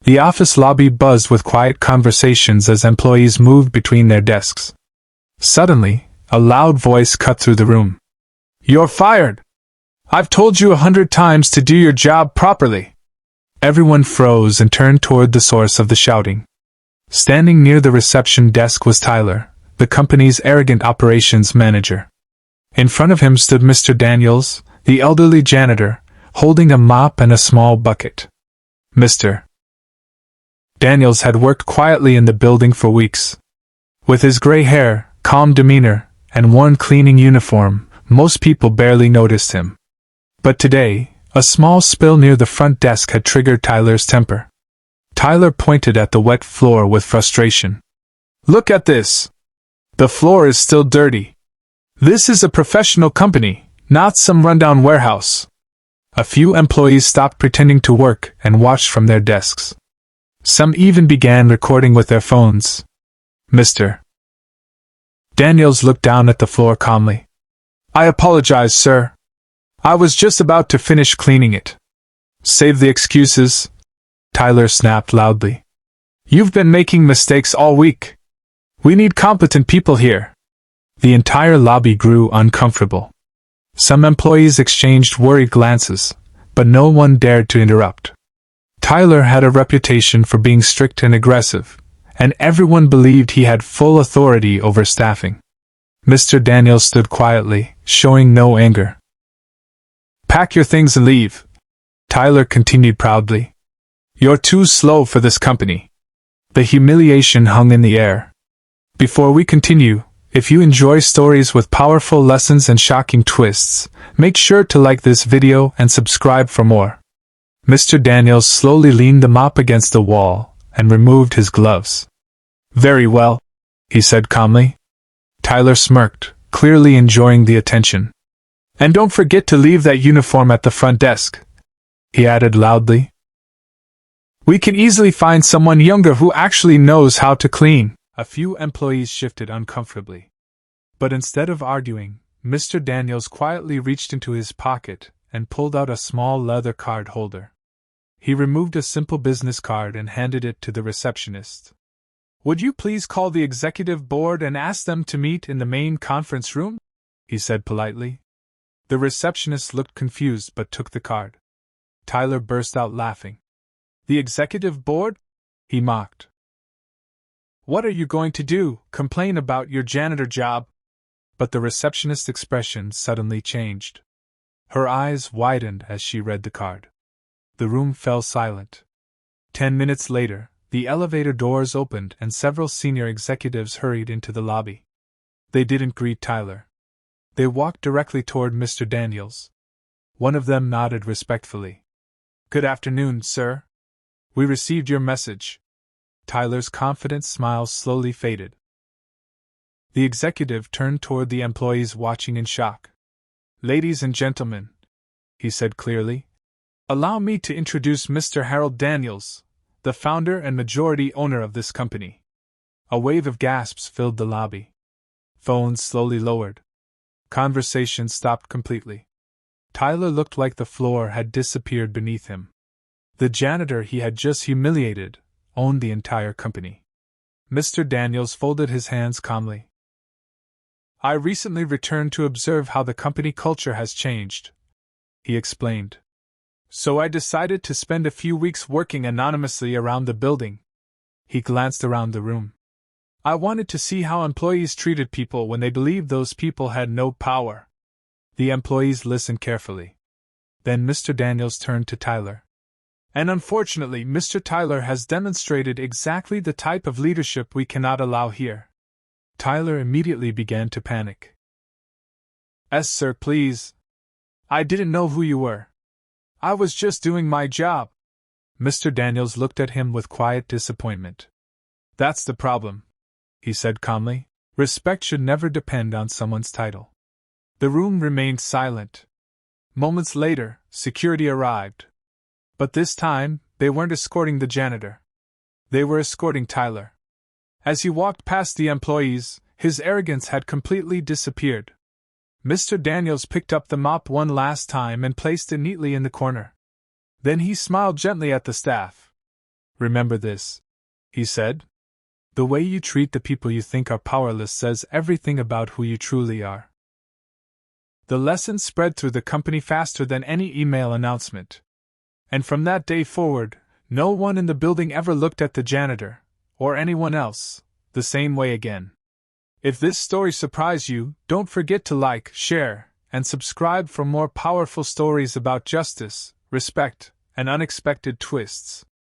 The office lobby buzzed with quiet conversations as employees moved between their desks. Suddenly, a loud voice cut through the room. "You're fired! I've told you 100 times to do your job properly!" Everyone froze and turned toward the source of the shouting. Standing near the reception desk was Tyler, the company's arrogant operations manager. In front of him stood Mr. Daniels, the elderly janitor, holding a mop and a small bucket. Mr. Daniels had worked quietly in the building for weeks. With his gray hair, calm demeanor, and worn cleaning uniform, most people barely noticed him. But today, a small spill near the front desk had triggered Tyler's temper. Tyler pointed at the wet floor with frustration. "Look at this! The floor is still dirty. This is a professional company, not some rundown warehouse." A few employees stopped pretending to work and watched from their desks. Some even began recording with their phones. Mr. Daniels looked down at the floor calmly. "I apologize, sir. I was just about to finish cleaning it." "Save the excuses," Tyler snapped loudly. "You've been making mistakes all week. We need competent people here." The entire lobby grew uncomfortable. Some employees exchanged worried glances, but no one dared to interrupt. Tyler had a reputation for being strict and aggressive, and everyone believed he had full authority over staffing. Mr. Daniels stood quietly, showing no anger. "Pack your things and leave," Tyler continued proudly. "You're too slow for this company." The humiliation hung in the air. Before we continue, if you enjoy stories with powerful lessons and shocking twists, make sure to like this video and subscribe for more. Mr. Daniels slowly leaned the mop against the wall and removed his gloves. "Very well," he said calmly. Tyler smirked, clearly enjoying the attention. "And don't forget to leave that uniform at the front desk," he added loudly. "We can easily find someone younger who actually knows how to clean." A few employees shifted uncomfortably. But instead of arguing, Mr. Daniels quietly reached into his pocket and pulled out a small leather card holder. He removed a simple business card and handed it to the receptionist. "Would you please call the executive board and ask them to meet in the main conference room?" he said politely. The receptionist looked confused but took the card. Tyler burst out laughing. "The executive board?" he mocked. "What are you going to do, complain about your janitor job?" But the receptionist's expression suddenly changed. Her eyes widened as she read the card. The room fell silent. 10 minutes later, the elevator doors opened and several senior executives hurried into the lobby. They didn't greet Tyler. They walked directly toward Mr. Daniels. One of them nodded respectfully. "Good afternoon, sir. We received your message." Tyler's confident smile slowly faded. The executive turned toward the employees watching in shock. "Ladies and gentlemen," he said clearly, "allow me to introduce Mr. Harold Daniels, the founder and majority owner of this company." A wave of gasps filled the lobby. Phones slowly lowered. Conversation stopped completely. Tyler looked like the floor had disappeared beneath him. The janitor he had just humiliated owned the entire company. Mr. Daniels folded his hands calmly. "I recently returned to observe how the company culture has changed," he explained. "So I decided to spend a few weeks working anonymously around the building." He glanced around the room. "I wanted to see how employees treated people when they believed those people had no power." The employees listened carefully. Then Mr. Daniels turned to Tyler. "And unfortunately, Mr. Tyler has demonstrated exactly the type of leadership we cannot allow here." Tyler immediately began to panic. "Yes, sir, please. I didn't know who you were. I was just doing my job." Mr. Daniels looked at him with quiet disappointment. "That's the problem," he said calmly. "Respect should never depend on someone's title." The room remained silent. Moments later, security arrived. But this time, they weren't escorting the janitor. They were escorting Tyler. As he walked past the employees, his arrogance had completely disappeared. Mr. Daniels picked up the mop one last time and placed it neatly in the corner. Then he smiled gently at the staff. Remember this, he said. The way you treat the people you think are powerless says everything about who you truly are. The lesson spread through the company faster than any email announcement. And from that day forward, no one in the building ever looked at the janitor, or anyone else, the same way again. If this story surprised you, don't forget to like, share, and subscribe for more powerful stories about justice, respect, and unexpected twists.